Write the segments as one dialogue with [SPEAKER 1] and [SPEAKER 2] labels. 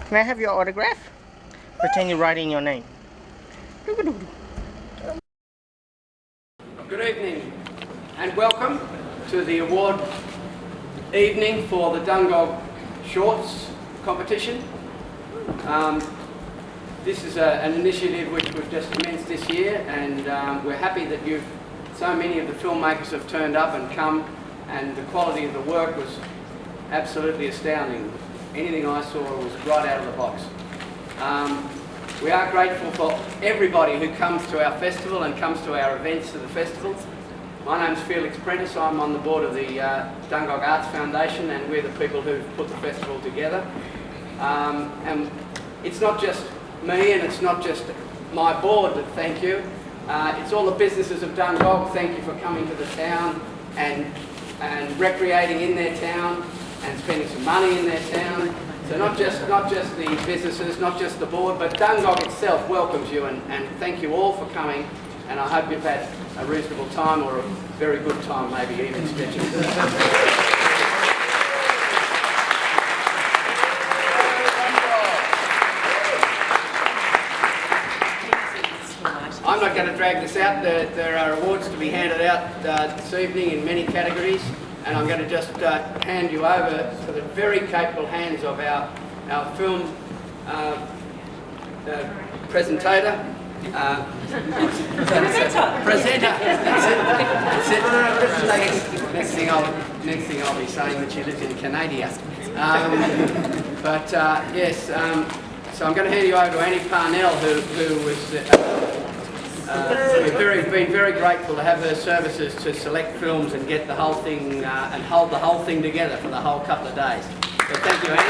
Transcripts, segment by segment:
[SPEAKER 1] Can I have your autograph? Pretend you're writing your name.
[SPEAKER 2] Good evening and welcome to the award evening for the Dungog Shorts competition. This is an initiative which we've just commenced this year, and we're happy that so many of the filmmakers have turned up and come, and the quality of the work was absolutely astounding. Anything I saw was right out of the box. We are grateful for everybody who comes to our festival and comes to our events at the festival. My name's Felix Prentice. I'm on the board of the Dungog Arts Foundation, and we're the people who've put the festival together. And it's not just me and it's not just my board that thank you. It's all the businesses of Dungog. Thank you for coming to the town and recreating in their town and spending some money in their town. So not just the businesses, not just the board, but Dungog itself welcomes you, and thank you all for coming, and I hope you've had a reasonable time, or a very good time, maybe even stretching. I'm not going to drag this out. There are awards to be handed out this evening in many categories, and I'm going to just hand you over to the very capable hands of our film presenter. Presenter. Next thing I'll be saying that she lives in Canada. Yes. So I'm going to hand you over to Annie Parnell, who was. We've been very grateful to have her services to select films and get the whole thing and hold the whole thing together for the whole couple of days. So thank you, Annie.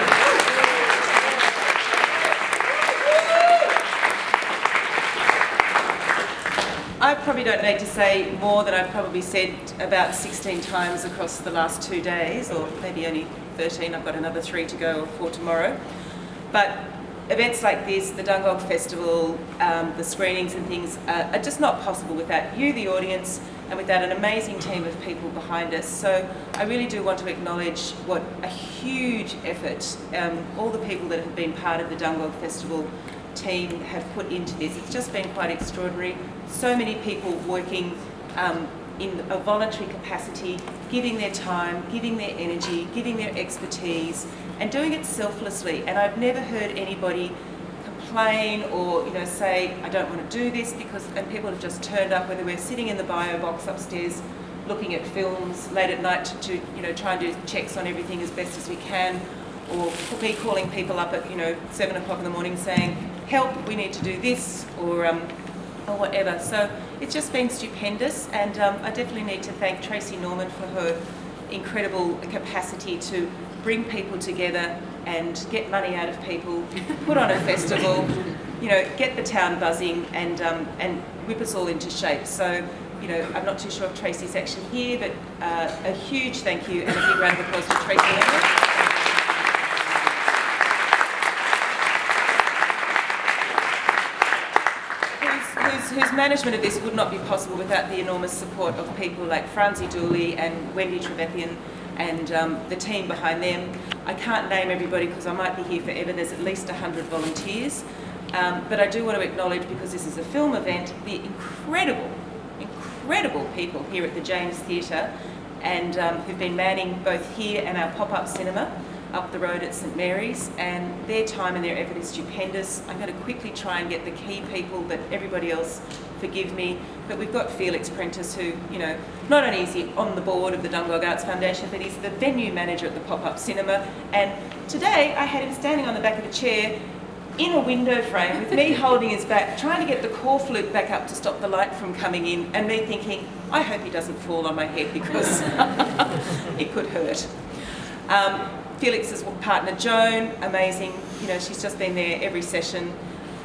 [SPEAKER 3] I probably don't need to say more than I've probably said about 16 times across the last 2 days, or maybe only 13. I've got another 3 to go, or 4 tomorrow. But events like this, the Dungog Festival, the screenings and things are just not possible without you, the audience, and without an amazing team of people behind us. So I really do want to acknowledge what a huge effort all the people that have been part of the Dungog Festival team have put into this. It's just been quite extraordinary. So many people working in a voluntary capacity, giving their time, giving their energy, giving their expertise, and doing it selflessly. And I've never heard anybody complain or say, I don't want to do this, and people have just turned up, whether we're sitting in the bio box upstairs looking at films late at night to try and do checks on everything as best as we can, or me calling people up at 7 o'clock in the morning saying, help, we need to do this, or whatever. So it's just been stupendous, and I definitely need to thank Tracy Norman for her incredible capacity to bring people together and get money out of people, put on a festival, get the town buzzing, and whip us all into shape. So, I'm not too sure if Tracy's actually here, but a huge thank you and a big round of applause for Tracy Norman. Whose management of this would not be possible without the enormous support of people like Franzi Dooley and Wendy Trevethian and the team behind them. I can't name everybody because I might be here forever. There's at least 100 volunteers. But I do want to acknowledge, because this is a film event, the incredible people here at the James Theatre, and who've been manning both here and our pop-up cinema up the road at St Mary's, and their time and their effort is stupendous. I'm going to quickly try and get the key people, but everybody else, forgive me. But we've got Felix Prentice, who, not only is he on the board of the Dungog Arts Foundation, but he's the venue manager at the pop-up cinema. And today I had him standing on the back of a chair in a window frame with me holding his back, trying to get the core flute back up to stop the light from coming in, and me thinking, I hope he doesn't fall on my head, because it could hurt. Felix's partner Joan, amazing, she's just been there every session.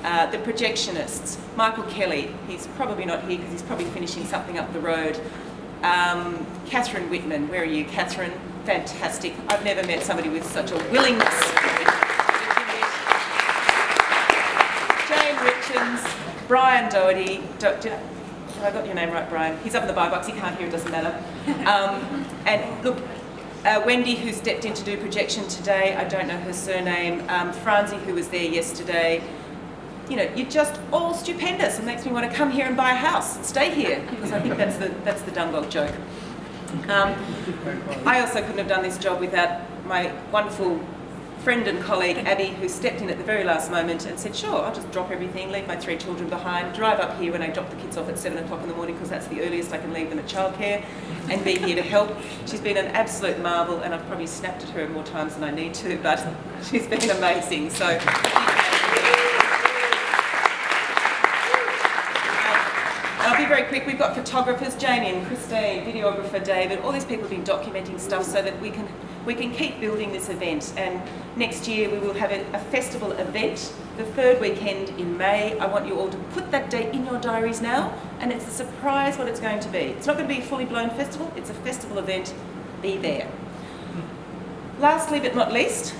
[SPEAKER 3] The projectionists, Michael Kelly, he's probably not here because he's probably finishing something up the road. Catherine Whitman, where are you, Catherine? Fantastic. I've never met somebody with such a willingness. Jane Richards, Brian Doherty. Have I got your name right, Brian? He's up in the buy box, he can't hear, it doesn't matter. And look, Wendy, who stepped in to do projection today, I don't know her surname, Franzi, who was there yesterday. You know, you're just all stupendous. It makes me want to come here and buy a house and stay here, because I think that's the Dungog joke. I also couldn't have done this job without my wonderful friend and colleague Abby, who stepped in at the very last moment and said, sure, I'll just drop everything, leave my 3 children behind, drive up here when I drop the kids off at 7 o'clock in the morning, because that's the earliest I can leave them at childcare, and be here to help. She's been an absolute marvel, and I've probably snapped at her more times than I need to, but she's been amazing. So. I'll be very quick. We've got photographers, Jamie and Christine, videographer David. All these people have been documenting stuff so that we can keep building this event. And next year we will have a festival event, the 3rd weekend in May. I want you all to put that date in your diaries now, and it's a surprise what it's going to be. It's not going to be a fully blown festival. It's a festival event. Be there. Lastly but not least,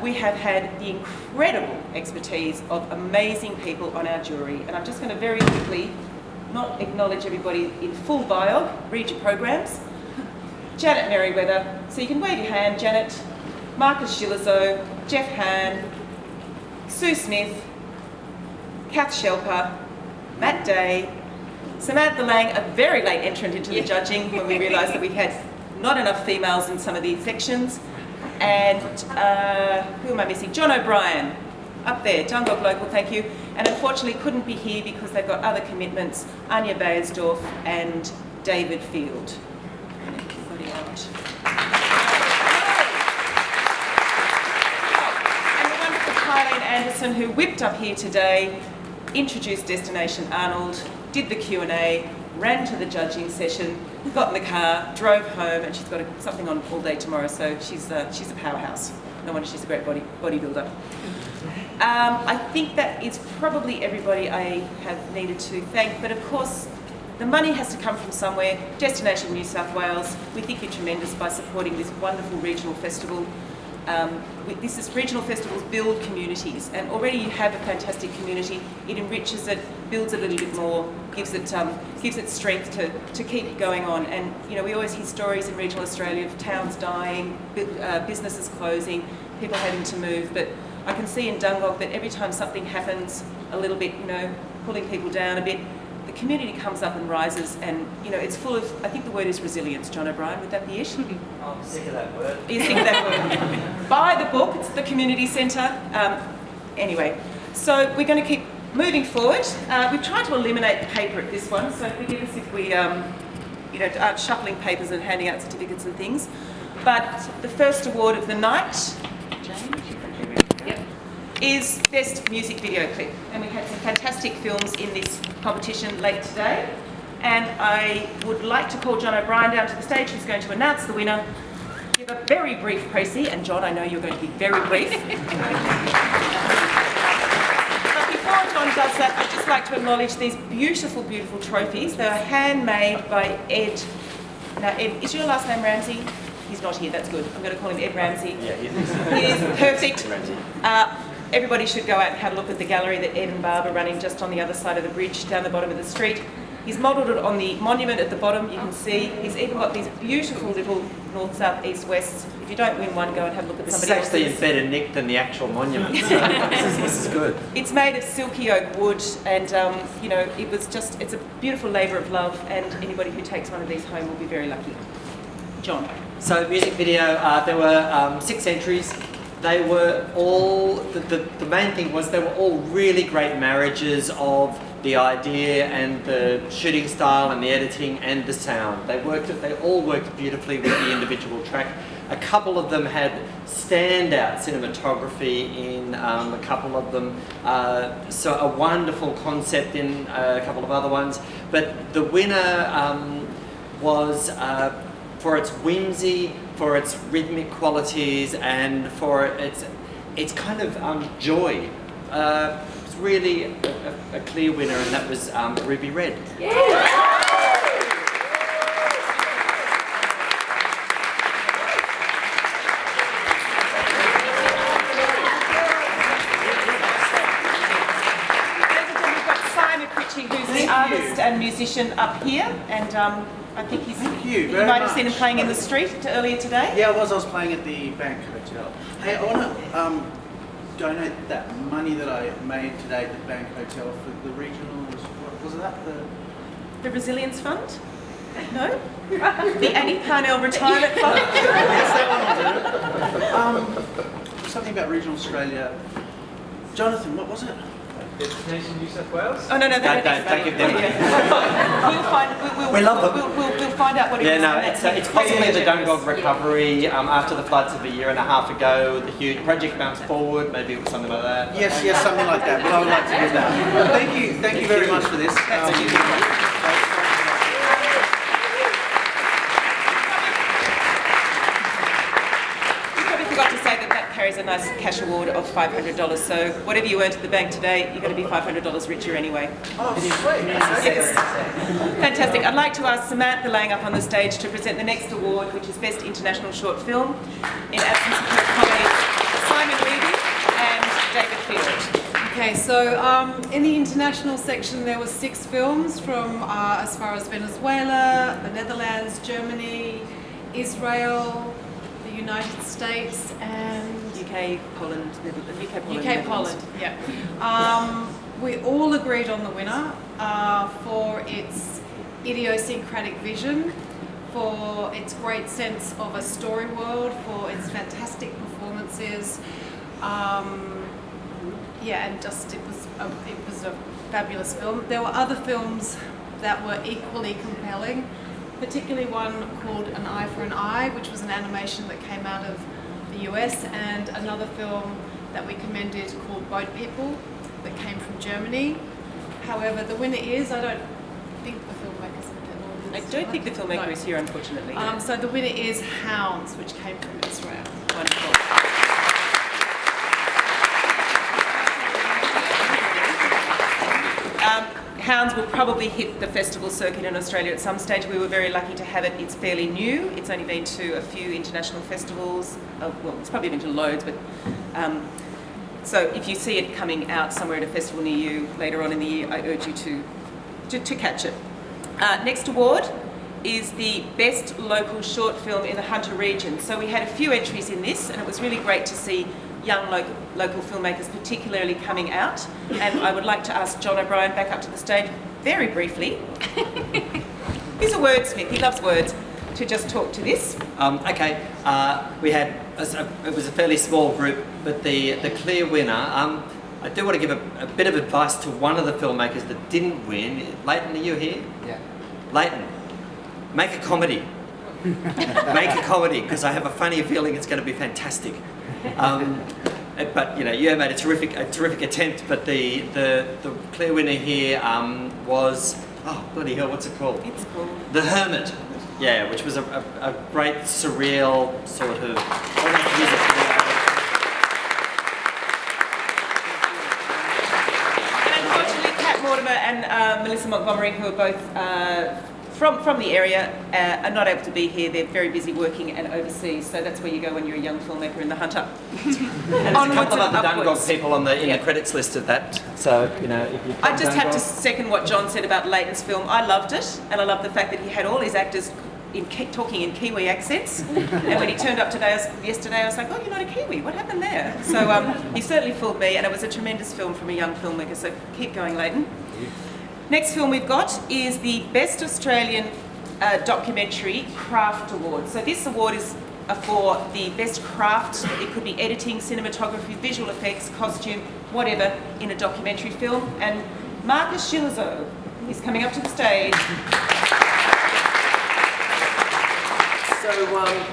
[SPEAKER 3] we have had the incredible expertise of amazing people on our jury, and I'm just going to very quickly not acknowledge everybody in full biog, read your programs. Janet Merriweather, so you can wave your hand, Janet. Marcus Schillerzo, Jeff Hahn, Sue Smith, Kath Shelper, Matt Day, Samantha Lang, a very late entrant into the judging when we realised that we had not enough females in some of these sections. And who am I missing? John O'Brien, up there, Dungog local, thank you. And unfortunately couldn't be here because they've got other commitments, Anya Bayersdorf and David Field. And the wonderful Kylie Anderson, who whipped up here today, introduced Destination Arnold, did the Q&A, ran to the judging session, got in the car, drove home, and she's got something on all day tomorrow, so she's a powerhouse. No wonder she's a great bodybuilder. I think that is probably everybody I have needed to thank, but of course the money has to come from somewhere. Destination New South Wales, we think you're tremendous by supporting this wonderful regional festival. Regional festivals build communities, and already you have a fantastic community. It enriches it, builds a little bit more, gives it strength to keep going on. And you know, we always hear stories in regional Australia of towns dying, businesses closing, people having to move. But I can see in Dungog that every time something happens a little bit, you know, pulling people down a bit, the community comes up and rises, and you know, it's full of, I think the word is resilience. John O'Brien, would that be it?
[SPEAKER 4] I'm sick of that word.
[SPEAKER 3] You're sick of that word. Buy the book, it's the community centre. Anyway, so we're going to keep moving forward. We've tried to eliminate the paper at this one, so forgive us if we aren't shuffling papers and handing out certificates and things. But the first award of the night, is Best Music Video Clip. And we had some fantastic films in this competition late today. And I would like to call John O'Brien down to the stage, who's going to announce the winner. Give a very brief précis, and John, I know you're going to be very brief. But before John does that, I'd just like to acknowledge these beautiful, beautiful trophies. They are handmade by Ed. Now, Ed, is your last name Ramsey? He's not here, that's good. I'm going to call him Ed Ramsey.
[SPEAKER 4] Yeah,
[SPEAKER 3] he is perfect. Everybody should go out and have a look at the gallery that Ed and Barb are running just on the other side of the bridge, down the bottom of the street. He's modelled it on the monument at the bottom, you can see. He's even got these beautiful little north, south, east, west. If you don't win one, go and have a look at somebody else's.
[SPEAKER 4] This is actually a better nick than the actual monument, so this is good.
[SPEAKER 3] It's made of silky oak wood, and you know, it's a beautiful labour of love, and anybody who takes one of these home will be very lucky. John.
[SPEAKER 4] So music video, there were 6 entries. They were all, the main thing was they were all really great marriages of the idea and the shooting style and the editing and the sound. They all worked beautifully with the individual track. A couple of them had standout cinematography in a couple of them, so a wonderful concept in a couple of other ones. But the winner was for its whimsy, for its rhythmic qualities, and for its kind of joy. It's really a clear winner, and that was Ruby Red. Yeah.
[SPEAKER 3] and musician up here, and I think
[SPEAKER 5] Thank you
[SPEAKER 3] you
[SPEAKER 5] very
[SPEAKER 3] might have seen him
[SPEAKER 5] much.
[SPEAKER 3] playing in the street earlier today.
[SPEAKER 5] Yeah, I was playing at the Bank Hotel. Hey, I want to donate that money that I made today at the Bank Hotel for the regionals. What was that?
[SPEAKER 3] The Resilience Fund? No? The Annie Parnell Retirement Fund?
[SPEAKER 5] Yes, that one will do. Something about regional Australia. Jonathan, what was it?
[SPEAKER 6] Destination New South Wales?
[SPEAKER 3] Oh, no,
[SPEAKER 4] Don't give them money.
[SPEAKER 3] We'll
[SPEAKER 4] love them.
[SPEAKER 3] We'll find out what it
[SPEAKER 4] Yeah,
[SPEAKER 3] is.
[SPEAKER 4] no,
[SPEAKER 3] and
[SPEAKER 4] it's possibly the Dungog recovery after the floods of a year and a half ago. The huge project bounced forward, maybe it was something like that.
[SPEAKER 5] Yes, something like that. Well, I would like to do that. Thank you very much for this.
[SPEAKER 3] Forgot to say that carries a nice cash award of $500. So whatever you earned at the bank today, you're going to be $500 richer anyway.
[SPEAKER 5] Oh, sweet.
[SPEAKER 3] Yes. Fantastic. I'd like to ask Samantha laying up on the stage to present the next award, which is Best International Short Film, in absence of her colleagues Simon Levy and David Field.
[SPEAKER 7] Okay, so in the international section there were 6 films from as far as Venezuela, the Netherlands, Germany, Israel, the United States and
[SPEAKER 3] UK, Poland,
[SPEAKER 7] UK, Poland, yeah. We all agreed on the winner for its idiosyncratic vision, for its great sense of a story world, for its fantastic performances. Yeah, and just it was a fabulous film. There were other films that were equally compelling, particularly one called An Eye for an Eye, which was an animation that came out of the US, and another film that we commended called Boat People that came from Germany. However, the winner is, I don't think the filmmaker's in the
[SPEAKER 3] I don't think the filmmaker is here, unfortunately.
[SPEAKER 7] So the winner is Hounds, which came from Israel.
[SPEAKER 3] Wonderful. Hounds will probably hit the festival circuit in Australia at some stage. We were very lucky to have it. It's fairly new. It's only been to a few international festivals. Well, it's probably been to loads, but so if you see it coming out somewhere at a festival near you later on in the year, I urge you to catch it. Next award is the Best Local Short Film in the Hunter region. So we had a few entries in this, and it was really great to see young local filmmakers particularly coming out, and I would like to ask John O'Brien back up to the stage very briefly. He's a wordsmith, he loves words, to just talk to this.
[SPEAKER 4] Okay, we had, it was a fairly small group, but the clear winner, I do want to give a bit of advice to one of the filmmakers that didn't win. Leighton, are you here?
[SPEAKER 6] Yeah.
[SPEAKER 4] Leighton, make a comedy. Make a comedy, because I have a funny feeling it's going to be fantastic. But you know, you made a terrific attempt. But the clear winner here was, oh bloody hell, what's it called?
[SPEAKER 3] It's called
[SPEAKER 4] The Hermit. Yeah, which was a great surreal sort of.
[SPEAKER 3] And unfortunately, Kat Mortimer and Melissa Montgomery, who are both from the area, are not able to be here. They're very busy working and overseas, so that's where you go when you're a young filmmaker in the Hunter.
[SPEAKER 4] And there's a couple of other Dungog people in the credits list of that. So you know, if you.
[SPEAKER 3] I just have to second what John said about Leighton's film. I loved it, and I loved the fact that he had all his actors talking in Kiwi accents. And when he turned up yesterday, I was like, oh, you're not a Kiwi. What happened there? So he certainly fooled me, and it was a tremendous film from a young filmmaker. So keep going, Leighton. Next film we've got is the Best Australian Documentary Craft Award. So this award is for the best craft. It could be editing, cinematography, visual effects, costume, whatever, in a documentary film. And Marcus Gillizo is coming up to the stage.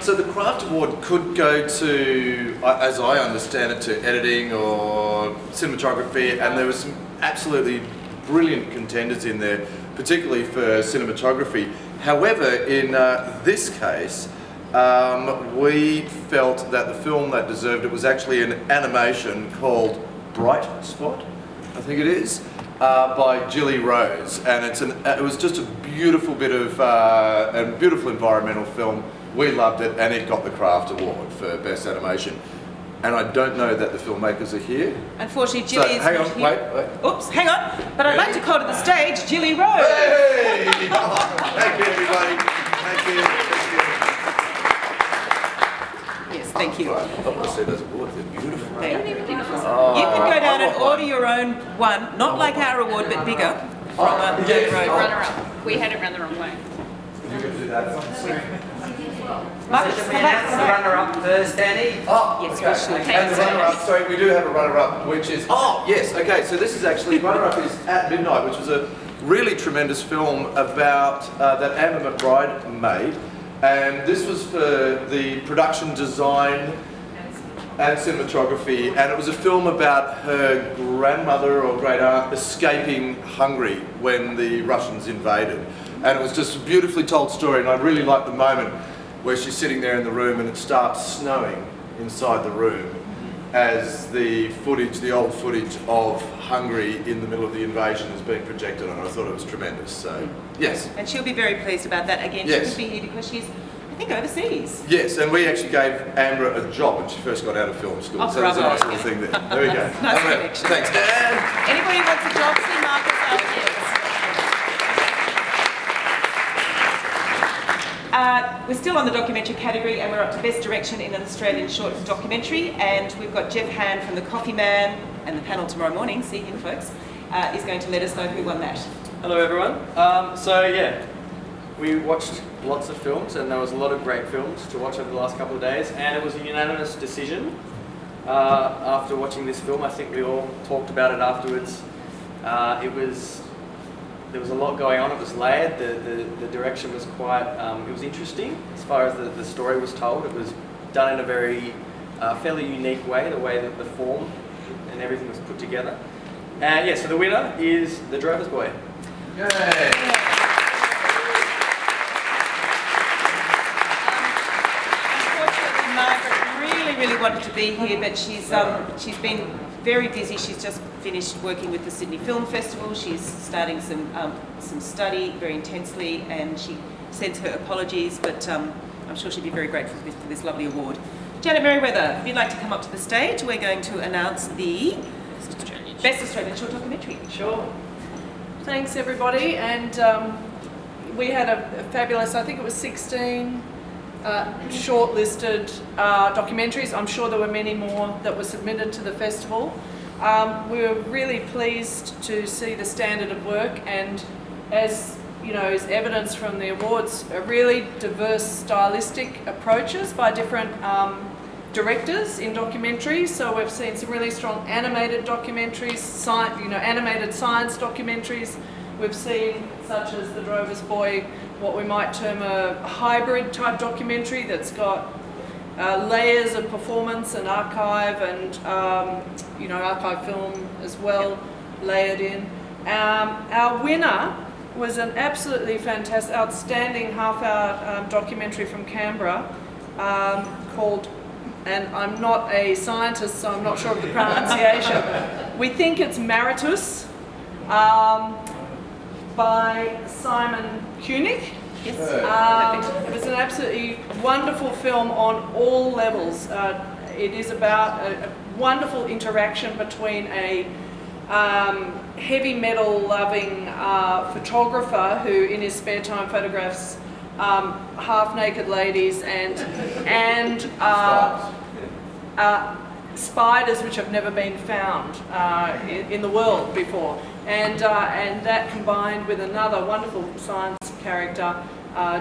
[SPEAKER 8] So the Craft Award could go to, as I understand it, to editing or cinematography, and there were some absolutely brilliant contenders in there, particularly for cinematography. However, in this case, we felt that the film that deserved it was actually an animation called Bright Spot, I think it is, by Gilly Rose, and it was just a beautiful bit of a beautiful environmental film. We loved it, and it got the Craft Award for Best Animation. and I don't know that the filmmakers are here.
[SPEAKER 3] Unfortunately,
[SPEAKER 8] So,
[SPEAKER 3] Jilly is
[SPEAKER 8] hang
[SPEAKER 3] not
[SPEAKER 8] on,
[SPEAKER 3] here.
[SPEAKER 8] wait.
[SPEAKER 3] Oops, hang on. But I'd like to call to the stage Jilly Rose.
[SPEAKER 8] Hey! Thank you, everybody. Thank you.
[SPEAKER 3] Yes, thank you.
[SPEAKER 8] I want to see those awards. They're beautiful.
[SPEAKER 3] They are beautiful. You can go down and order your own one, not like our award, but bigger, from Jilly Rose.
[SPEAKER 9] Runner-up. We had it run the wrong way.
[SPEAKER 8] You can do that.
[SPEAKER 3] Marcus,
[SPEAKER 4] Should we
[SPEAKER 3] come back,
[SPEAKER 4] announce
[SPEAKER 3] come
[SPEAKER 4] the
[SPEAKER 3] back.
[SPEAKER 4] runner-up first, Danny?
[SPEAKER 8] Oh,
[SPEAKER 3] Yes,
[SPEAKER 8] okay.
[SPEAKER 3] we should.
[SPEAKER 8] And the runner-up, sorry, we do have a runner-up, which is, oh, yes, okay, so this is actually, runner-up is At Midnight, which was a really tremendous film about, that Amber McBride made. And this was for the production design and cinematography, and it was a film about her grandmother or great aunt escaping Hungary when the Russians invaded. And it was just a beautifully told story, and I really liked the moment where she's sitting there in the room and it starts snowing inside the room as the footage, the old footage of Hungary in the middle of the invasion is being projected on. I thought it was tremendous, so yes.
[SPEAKER 3] And she'll be very pleased about that. Again,
[SPEAKER 8] Yes.
[SPEAKER 3] she couldn't be here because she's, I think, overseas.
[SPEAKER 8] Yes, and we actually gave Amber a job when she first got out of film school,
[SPEAKER 3] Oh,
[SPEAKER 8] so there's a nice
[SPEAKER 3] bravo.
[SPEAKER 8] little thing there. There we go.
[SPEAKER 3] Nice
[SPEAKER 8] Amber,
[SPEAKER 3] connection.
[SPEAKER 8] thanks, Dan.
[SPEAKER 3] Anybody who wants a job, see Marcus afterwards. We're still on the documentary category, and we're up to Best Direction in an Australian Short Documentary, and we've got Jeff Hand from The Coffee Man, and the panel tomorrow morning, see him folks, is going to let us know who won that.
[SPEAKER 6] Hello everyone. So yeah, we watched lots of films and there was a lot of great films to watch over the last couple of days, and it was a unanimous decision. After watching this film, I think we all talked about it afterwards. There was a lot going on. It was layered. The direction was quite. It was interesting as far as the story was told. It was done in a very fairly unique way. The way that the form and everything was put together. And yeah, so the winner is The Drover's Boy.
[SPEAKER 8] Yay.
[SPEAKER 3] Unfortunately, Margaret really wanted to be here, but she's been very busy. She's just finished working with the Sydney Film Festival. She's starting some study very intensely, and she sends her apologies, but I'm sure she'd be very grateful for this lovely award. Janet Merriweather, if you'd like to come up to the stage, we're going to announce the Best Australian Short Documentary.
[SPEAKER 6] Sure.
[SPEAKER 10] Thanks everybody, and we had a fabulous, I think it was 16 shortlisted documentaries. I'm sure there were many more that were submitted to the festival. We were really pleased to see the standard of work, and as you know, is evidence from the awards, really diverse stylistic approaches by different directors in documentaries. So we've seen some really strong animated documentaries, animated science documentaries. We've seen, such as The Drover's Boy, what we might term a hybrid type documentary that's got layers of performance and archive and archive film as well layered in. Our winner was an absolutely fantastic, outstanding half-hour documentary from Canberra called, and I'm not a scientist, so I'm not sure of the pronunciation. We think it's Maritus, by Simon Koenig.
[SPEAKER 3] Yes.
[SPEAKER 10] It was an absolutely wonderful film on all levels. It is about a wonderful interaction between a heavy metal loving photographer who in his spare time photographs half naked ladies and spiders which have never been found in the world before, and that combined with another wonderful science character,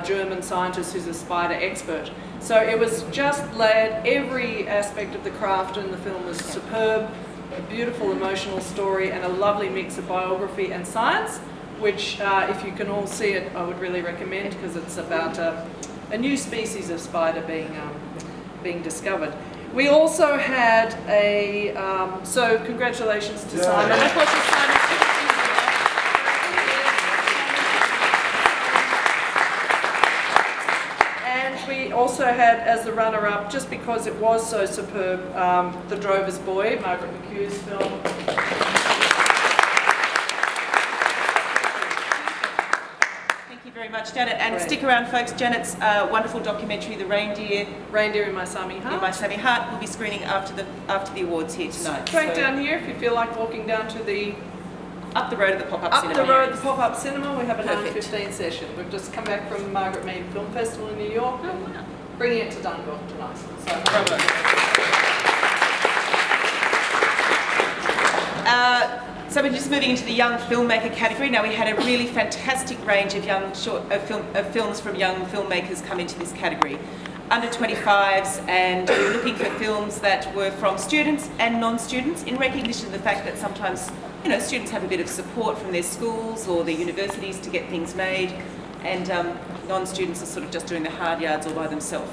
[SPEAKER 10] German scientist who's a spider expert. So it was just layered. Every aspect of the craft in the film was superb. A beautiful emotional story and a lovely mix of biography and science, which if you can all see it, I would really recommend, because it's about a new species of spider being discovered. We also had a, so congratulations to Simon. Of course, Simon. And we also had, as the runner-up, just because it was so superb, The Drover's Boy, Margaret McHugh's film.
[SPEAKER 3] Thank you very much, Janet. And
[SPEAKER 10] Great.
[SPEAKER 3] stick around, folks. Janet's wonderful documentary, The Reindeer
[SPEAKER 10] Reindeer in My Sammy Heart.
[SPEAKER 3] in My Sammy Heart, will be screening after the awards here tonight.
[SPEAKER 10] Straight
[SPEAKER 3] So,
[SPEAKER 10] down here, if you feel like walking down to the
[SPEAKER 3] up the road of the pop-up
[SPEAKER 10] up
[SPEAKER 3] cinema.
[SPEAKER 10] the road, the pop-up cinema, we have a
[SPEAKER 3] Perfect.
[SPEAKER 10] 9:15 session. We've just come back from the Margaret Mead Film Festival in New York, and bringing it to Dungog tonight. So,
[SPEAKER 3] Bravo. So we're just moving into the young filmmaker category. Now we had a really fantastic range of films from young filmmakers come into this category. Under 25s, and we were looking for films that were from students and non-students in recognition of the fact that sometimes, you know, students have a bit of support from their schools or their universities to get things made, and non-students are sort of just doing the hard yards all by themselves.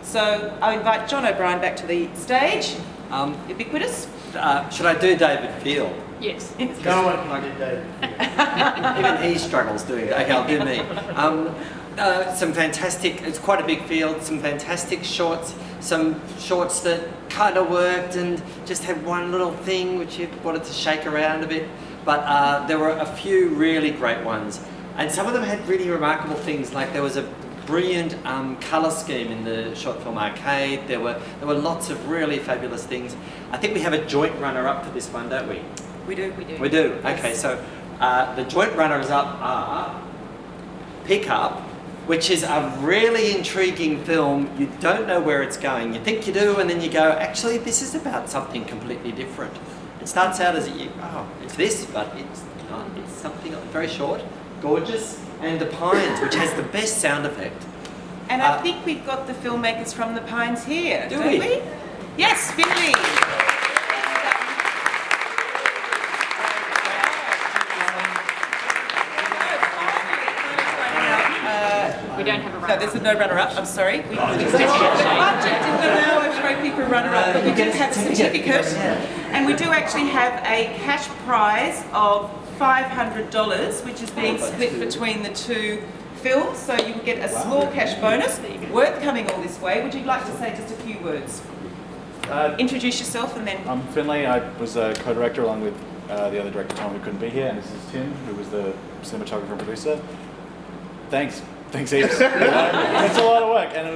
[SPEAKER 3] So I'll invite John O'Brien back to the stage. Ubiquitous.
[SPEAKER 4] Should I do David Field?
[SPEAKER 9] Yes.
[SPEAKER 1] No one can do David.
[SPEAKER 4] Even he struggles doing it. Okay, I'll do me. Some fantastic, it's quite a big field, some fantastic shorts, some shorts that kind of worked and just had one little thing which you wanted to shake around a bit. But there were a few really great ones. And some of them had really remarkable things, like there was a brilliant colour scheme in the short film arcade. There were lots of really fabulous things. I think we have a joint runner-up for this one, don't we?
[SPEAKER 3] We do.
[SPEAKER 4] We do.
[SPEAKER 3] Yes.
[SPEAKER 4] Okay, so the joint runners-up are Pickup, which is a really intriguing film. You don't know where it's going. You think you do, and then you go, actually, this is about something completely different. It starts out as it's this, but it's not. It's something very short, gorgeous, and The Pines, which has the best sound effect.
[SPEAKER 3] And I think we've got the filmmakers from The Pines here,
[SPEAKER 4] Do
[SPEAKER 3] don't
[SPEAKER 4] we?
[SPEAKER 3] we? Yes, Finley.
[SPEAKER 9] We don't have a
[SPEAKER 3] No,
[SPEAKER 9] runner-up.
[SPEAKER 3] there's no runner-up, I'm sorry. We budget didn't allow a trophy for runner-up, but we do have a certificate. And we do actually have a cash prize of $500, which is being split between the two films, so you can get a small cash bonus, worth coming all this way. Would you like to say just a few words? Introduce yourself and then...
[SPEAKER 11] I'm Finley. I was a co-director along with the other director, Tom, who couldn't be here, and this is Tim, who was the cinematographer and producer. Thanks heaps. It's a lot of work, and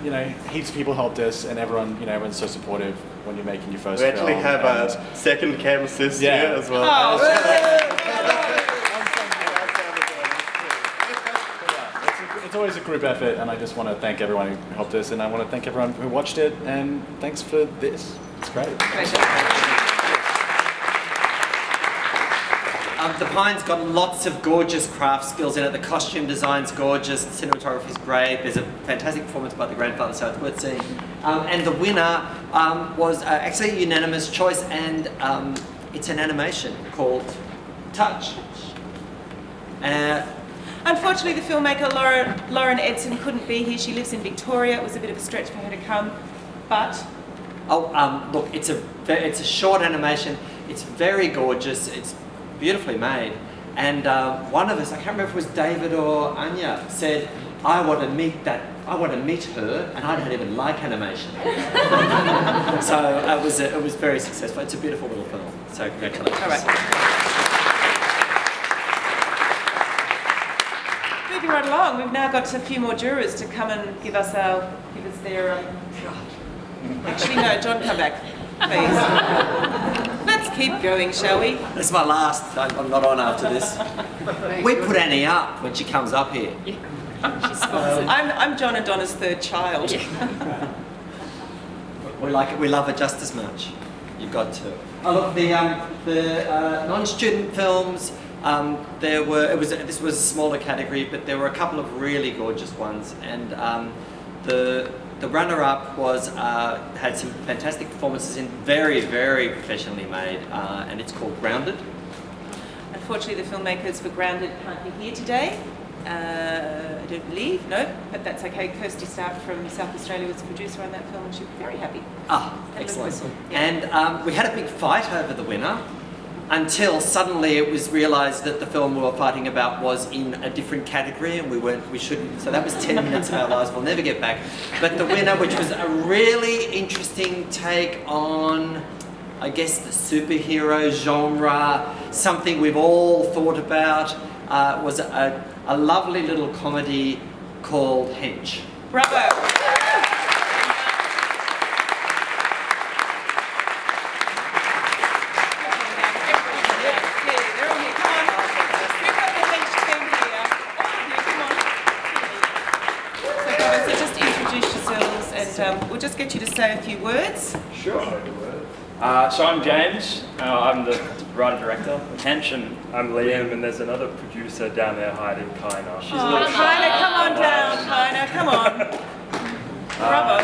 [SPEAKER 11] you know, heaps of people helped us, and everyone's so supportive when you're making your first
[SPEAKER 12] We
[SPEAKER 11] film.
[SPEAKER 12] actually have a second cam assist here as well.
[SPEAKER 11] It's always a group effort, and I just want to thank everyone who helped us, and I want to thank everyone who watched it, and thanks for this. It's great.
[SPEAKER 4] The Pines got lots of gorgeous craft skills in it. The costume design's gorgeous, the cinematography's great. There's a fantastic performance by the grandfather, so it's worth seeing. And the winner was actually a unanimous choice, and it's an animation called Touch.
[SPEAKER 3] Unfortunately, the filmmaker Lauren Edson couldn't be here. She lives in Victoria. It was a bit of a stretch for her to come, but...
[SPEAKER 4] look, it's a short animation. It's very gorgeous. It's beautifully made. And one of us, I can't remember if it was David or Anya, said, I want to meet her, and I don't even like animation. So it was very successful. It's a beautiful little film. So congratulations.
[SPEAKER 3] All right. Moving right along, we've now got a few more jurors to come and give us their. Actually, no, John, come back, please. Let's keep going, shall we?
[SPEAKER 4] This is my last. I'm not on after this. We put Annie up when she comes up here.
[SPEAKER 3] She's sponsored. I'm John and Donna's third child.
[SPEAKER 4] We like it. We love it just as much. You've got to. Oh look, the non-student films. This was a smaller category, but there were a couple of really gorgeous ones, and the runner-up had some fantastic performances in very, very professionally made, and it's called Grounded.
[SPEAKER 3] Unfortunately, the filmmakers for Grounded can't be here today. I don't believe, no, but that's okay. Kirsty Stark from South Australia was the producer on that film, and she'd be very happy.
[SPEAKER 4] Excellent.
[SPEAKER 3] Yeah.
[SPEAKER 4] And we had a big fight over the winner, until suddenly it was realised that the film we were fighting about was in a different category, and we shouldn't. So that was 10 minutes of our lives we'll never get back. But the winner, which was a really interesting take on, I guess, the superhero genre, something we've all thought about, was a a lovely little comedy called Hitch.
[SPEAKER 3] Bravo. We'll just get you to say a few words.
[SPEAKER 13] Sure. So I'm James. I'm the writer-director of Hitch, and I'm Liam, and there's another producer down there hiding, Kaina. She's a little
[SPEAKER 3] Kaina, come on down. Kaina, come on. Bravo.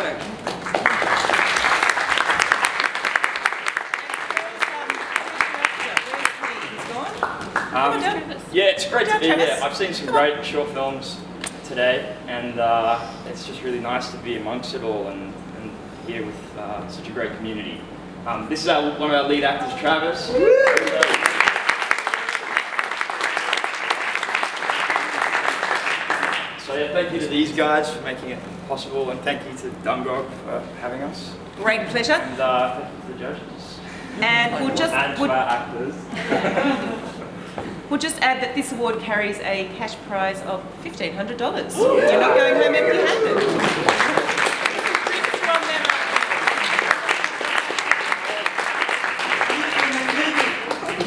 [SPEAKER 13] Yeah, it's great to be here. I've seen some great short films today, and it's just really nice to be amongst it all and here with such a great community. This is one of our lead actors, Travis. So yeah, thank you to these guys for making it possible, and thank you to Dungog for having us.
[SPEAKER 3] Great pleasure.
[SPEAKER 13] And thank you to the judges.
[SPEAKER 3] And we'll just
[SPEAKER 13] and to our actors.
[SPEAKER 3] We'll just add that this award carries a cash prize of $1,500. You're not going home empty-handed.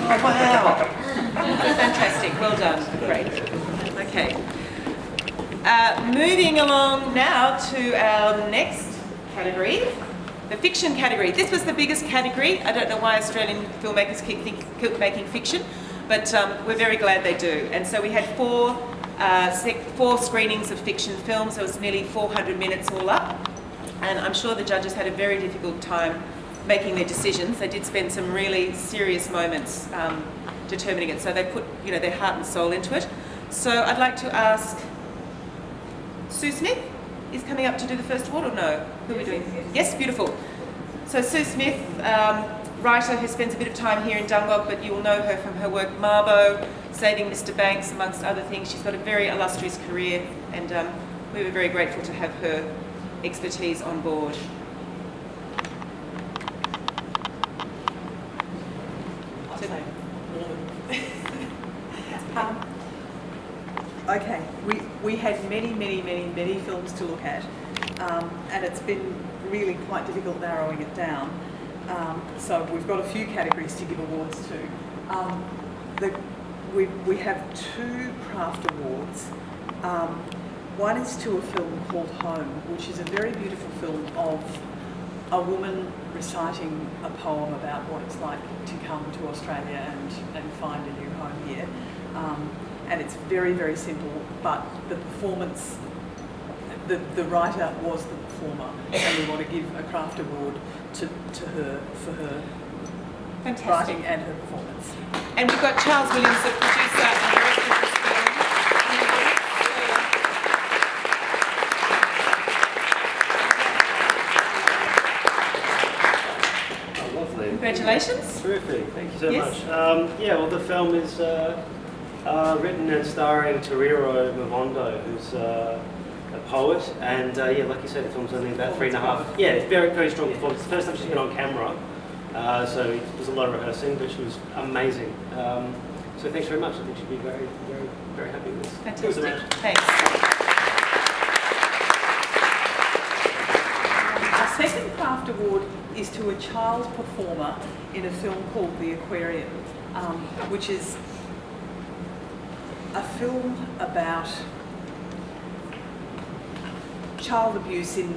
[SPEAKER 3] Oh, wow. Fantastic. Well done. Great. Okay. Moving along now to our next category, the fiction category. This was the biggest category. I don't know why Australian filmmakers keep making fiction, but we're very glad they do. And so we had four screenings of fiction films. There was nearly 400 minutes all up. And I'm sure the judges had a very difficult time making their decisions. They did spend some really serious moments determining it. So they put their heart and soul into it. So I'd like to ask, Sue Smith is coming up to do the first award, or no? Who are we doing? Yes, beautiful. So Sue Smith, writer who spends a bit of time here in Dungog, but you will know her from her work Marbo, Saving Mr. Banks, amongst other things. She's got a very illustrious career, and we were very grateful to have her expertise on board.
[SPEAKER 14] Okay, we had many films to look at, and it's been really quite difficult narrowing it down. So we've got a few categories to give awards to. We have two craft awards. One is to a film called Home, which is a very beautiful film of a woman reciting a poem about what it's like to come to Australia and find a new home here. And it's very simple, but the performance, the writer was the performer, and we want to give a craft award to her for her
[SPEAKER 3] Fantastic.
[SPEAKER 14] Writing and her performance.
[SPEAKER 3] And we've got Charles Williams, the producer and director of this
[SPEAKER 15] film. Lovely.
[SPEAKER 3] Congratulations.
[SPEAKER 15] Terrific, thank you so
[SPEAKER 3] Yes.
[SPEAKER 15] much. Yeah, well, the film is written and starring Toriro Mavondo, who's a poet, and yeah, like you said, the film's only about 3.5. Yeah, it's very strong performance. It's the first time she's been on camera, so there's a lot of rehearsing, but she was amazing. So thanks very much. I think she'd be very happy with this.
[SPEAKER 3] Fantastic. Thanks.
[SPEAKER 14] Our second craft award is to a child performer in a film called The Aquarium, which is a film about child abuse in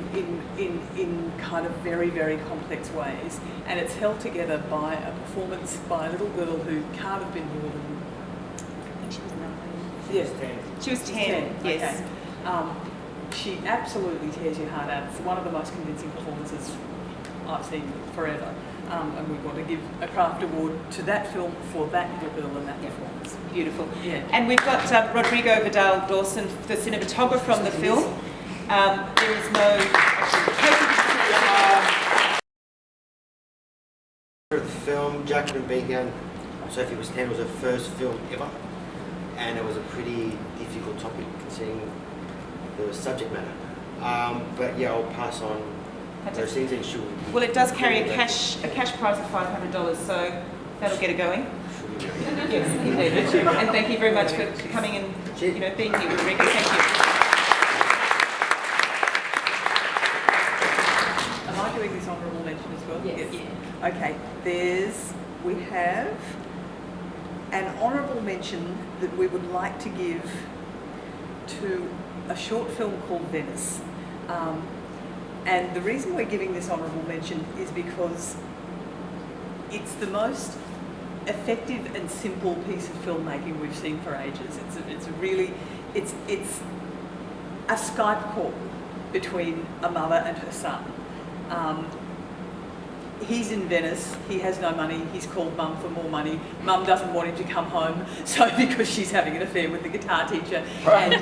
[SPEAKER 14] kind of very complex ways, and it's held together by a performance by a little girl who can't have been more than, I think she was 9. Yes, 10.
[SPEAKER 3] She was 10. Yes.
[SPEAKER 14] Okay. She absolutely tears your heart out. It's one of the most convincing performances I've seen forever. And we want to give a craft award to that film for that little girl and that performance.
[SPEAKER 3] Beautiful.
[SPEAKER 14] Yeah.
[SPEAKER 3] And we've got Rodrigo Vidal Dawson, the cinematographer on the film. There is no...
[SPEAKER 16] The film, Jacqueline Began, Sophie was 10, was her first film ever, and it was a pretty difficult topic considering the subject matter. But yeah, I'll pass on those things and she'll...
[SPEAKER 3] Well, it does carry a cash prize of $500, so that'll get it going. Yes, indeed. And thank you very much for coming and being here with Rick. Thank you.
[SPEAKER 14] Am I doing this honourable mention as well?
[SPEAKER 9] Yes.
[SPEAKER 14] Yeah. Okay. We have an honourable mention that we would like to give to a short film called Venice. And the reason we're giving this honourable mention is because it's the most effective and simple piece of filmmaking we've seen for ages. It's a Skype call between a mother and her son. He's in Venice, he has no money, he's called Mum for more money. Mum doesn't want him to come home, so because she's having an affair with the guitar teacher. And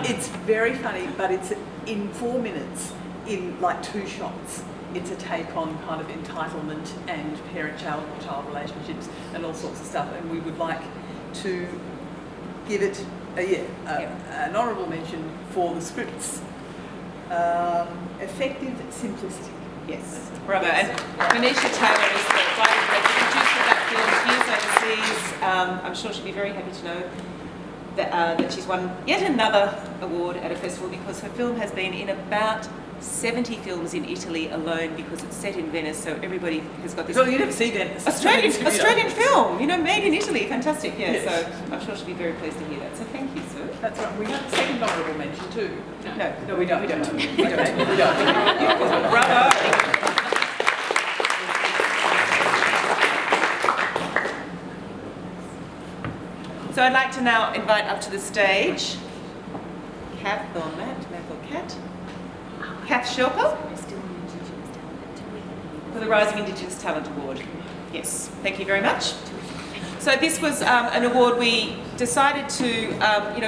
[SPEAKER 14] it's very funny, but it's in 4 minutes, in like 2 shots. It's a take on kind of entitlement and parent-child relationships and all sorts of stuff. And we would like to give it an honourable mention for the script's effective simplicity. Yes.
[SPEAKER 3] Bravo. And Venetia Taylor is the writer, director, producer of that film. She is overseas. I'm sure she'll be very happy to know that she's won yet another award at a festival, because her film has been in about 70 films in Italy alone, because it's set in Venice, so everybody has got this.
[SPEAKER 14] Well, you never see Venice.
[SPEAKER 3] Australian film, made in Italy. Fantastic, yeah. Yes. So I'm sure she'll be very pleased to hear that. So thank you, sir.
[SPEAKER 14] That's right. We have a second honourable mention too.
[SPEAKER 3] No,
[SPEAKER 14] we don't. We don't.
[SPEAKER 3] Bravo. So I'd like to now invite up to the stage Kath or Matt or Kat. Kath Sherpa for the Rising Indigenous Talent Award. Yes, thank you very much. So this was an award we decided to,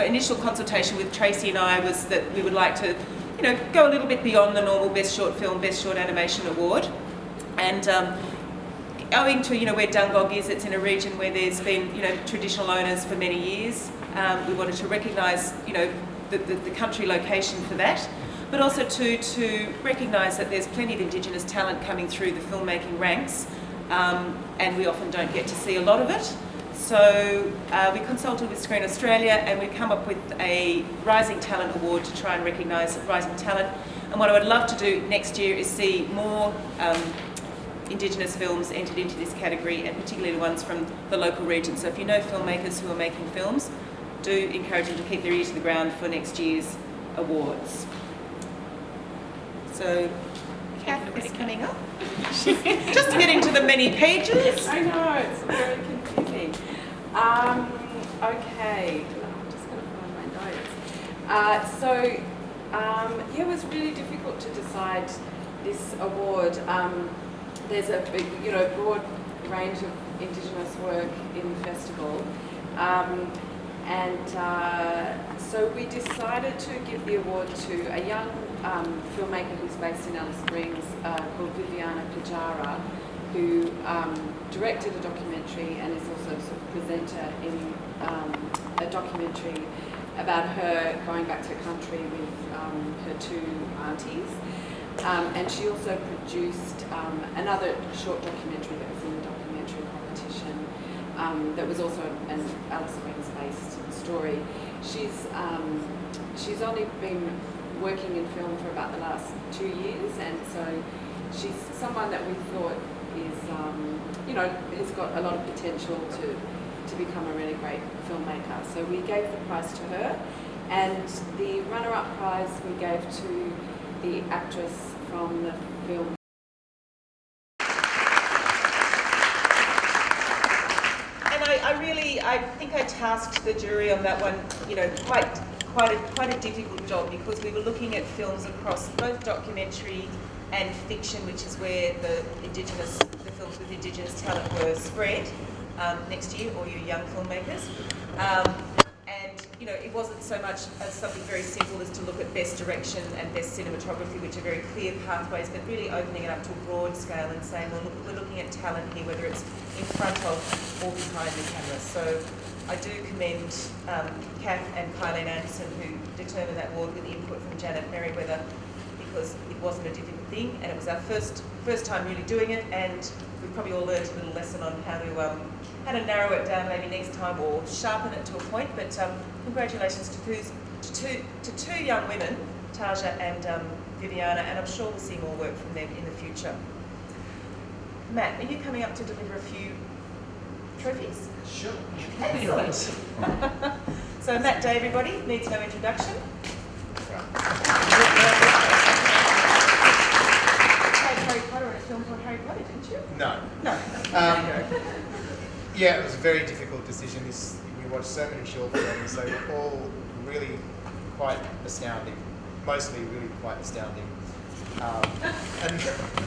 [SPEAKER 3] initial consultation with Tracy and I was that we would like to, go a little bit beyond the normal Best Short Film, Best Short Animation Award. And owing to, where Dungog is, it's in a region where there's been, traditional owners for many years. We wanted to recognise, the country location for that, but also to recognise that there's plenty of Indigenous talent coming through the filmmaking ranks, and we often don't get to see a lot of it. So we consulted with Screen Australia, and we've come up with a Rising Talent Award to try and recognise rising talent. And what I would love to do next year is see more Indigenous films entered into this category, and particularly the ones from the local region. So if you know filmmakers who are making films, do encourage them to keep their ear to the ground for next year's awards. So Kath is coming up. Just to get into the many pages.
[SPEAKER 10] I know, it's very confusing. Okay, I'm just going to find my notes. It was really difficult to decide this award. There's a big, broad range of Indigenous work in the festival. So we decided to give the award to a young filmmaker who's based in Alice Springs called Viviana Pajara, who directed a documentary and is also a sort of presenter in a documentary about her going back to country with her 2 aunties. And she also produced another short documentary that was in the documentary competition that was also an Alice Springs-based story. She's only been working in film for about the last 2 years, and so she's someone that we thought is, has got a lot of potential to become a really great filmmaker. So we gave the prize to her, and the runner-up prize we gave to the actress from the film.
[SPEAKER 3] And I think I tasked the jury on that one, quite a difficult job, because we were looking at films across both documentary and fiction, which is where the films with Indigenous talent were spread next year, all you young filmmakers. And it wasn't so much as something very simple as to look at best direction and best cinematography, which are very clear pathways, but really opening it up to a broad scale and saying, well, look, we're looking at talent here, whether it's in front of or behind the camera. So I do commend Kath and Kylene Anderson, who determined that award with the input from Janet Merriweather, because it wasn't a difficult thing, and it was our first time really doing it, and we've probably all learned a little lesson on how to narrow it down maybe next time or sharpen it to a point. But congratulations to two young women, Taja and Viviana, and I'm sure we'll see more work from them in the future. Matt, are you coming up to deliver a few trophies?
[SPEAKER 5] Sure.
[SPEAKER 3] Excellent. So Matt Day, everybody, needs no introduction. Harry Potter in a film called Harry Potter, didn't you?
[SPEAKER 17] No.
[SPEAKER 3] No.
[SPEAKER 17] Yeah, it was a very difficult decision. We watched so many short films. They were all really quite astounding. Mostly really quite astounding. And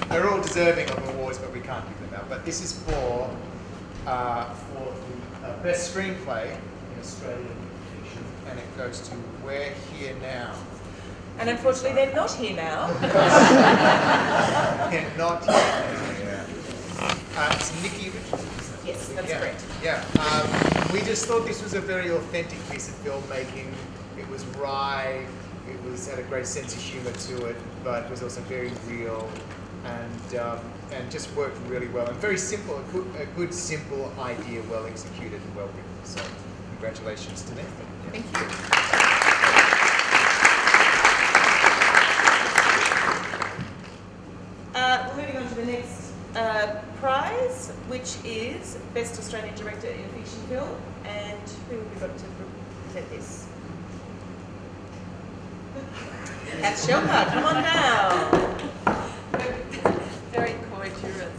[SPEAKER 17] they're all deserving of awards, but we can't give them out. But this is for the best screenplay in Australian fiction, and it goes to We're Here Now.
[SPEAKER 3] And unfortunately, they're not here now.
[SPEAKER 17] They're not here now. It's Nikki Richardson, isn't it?
[SPEAKER 3] Yes, that's correct.
[SPEAKER 17] Yeah. We just thought this was a very authentic piece of filmmaking. It was wry. It had a great sense of humour to it, but it was also very real, and just worked really well. And very simple, a good simple idea, well executed and well written. So congratulations to them. Yeah.
[SPEAKER 3] Thank you. We're moving on to the next prize, which is Best Australian Director in a Fiction Film. And who have we got to present this? Kat Shelper, come on down.
[SPEAKER 7] Very coy jurors.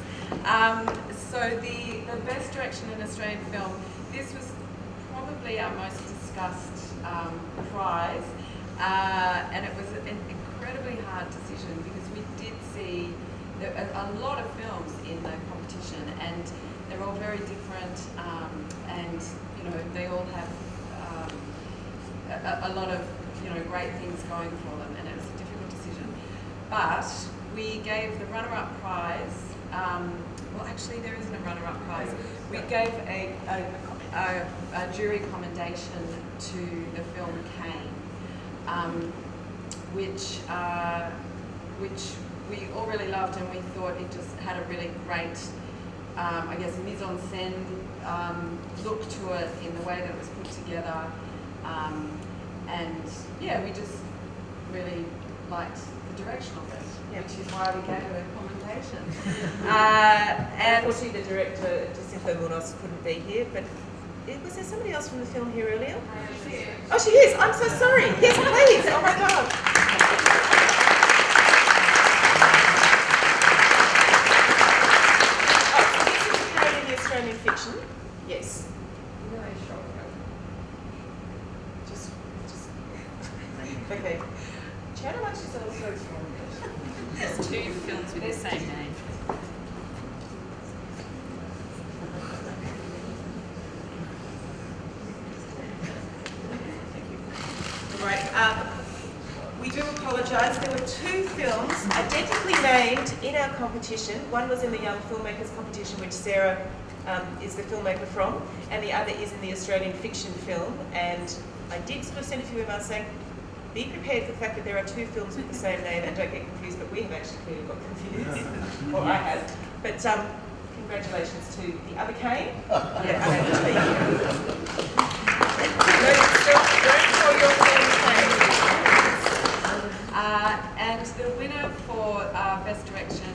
[SPEAKER 7] So the best direction in Australian film, this was probably our most discussed prize, and it was an incredibly hard decision because we did see a lot of films in the competition, and they're all very different, and they all have a lot of great things going for them, and it was a difficult decision. But we gave the runner-up prize. Well, actually, there isn't a runner-up prize. We gave a jury commendation to the film Cane, which we all really loved, and we thought it just had a really great, I guess, mise-en-scène look to it in the way that it was put together. And yeah, we just really liked the direction of it, which is why we gave it a commendation. And
[SPEAKER 3] unfortunately, the director, Jacinta Munoz, couldn't be here, but was there somebody else from the film here earlier? Oh, she is. I'm so sorry. Yes, please. Oh my God. Oh, this is Canadian Australian fiction. Yes. Okay. Chat amongst yourselves so it's wrong.
[SPEAKER 9] There's two films with the same name.
[SPEAKER 3] Right. We do apologise. There were two films identically named in our competition. One was in the Young Filmmakers competition, which Sarah is the filmmaker from, and the other is in the Australian fiction film. And I did sort of send a few emails saying, be prepared for the fact that there are two films with the same name, and don't get confused, but we have actually clearly got confused. Or I have. But congratulations to the other Kane. Don't call your film Kane.
[SPEAKER 7] And the winner for Best Direction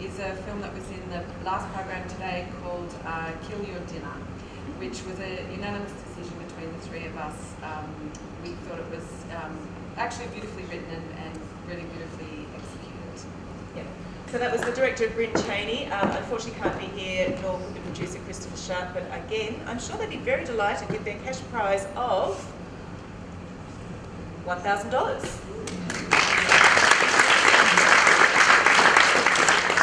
[SPEAKER 7] is a film that was in the last program today called Kill Your Dinner, which was a unanimous decision between the three of us. We thought it was actually beautifully written and really beautifully executed.
[SPEAKER 3] Yeah. So that was the director, Bryn Cheney. Unfortunately can't be here, nor could the producer, Christopher Sharp, but again, I'm sure they'd be very delighted with their cash prize of $1,000.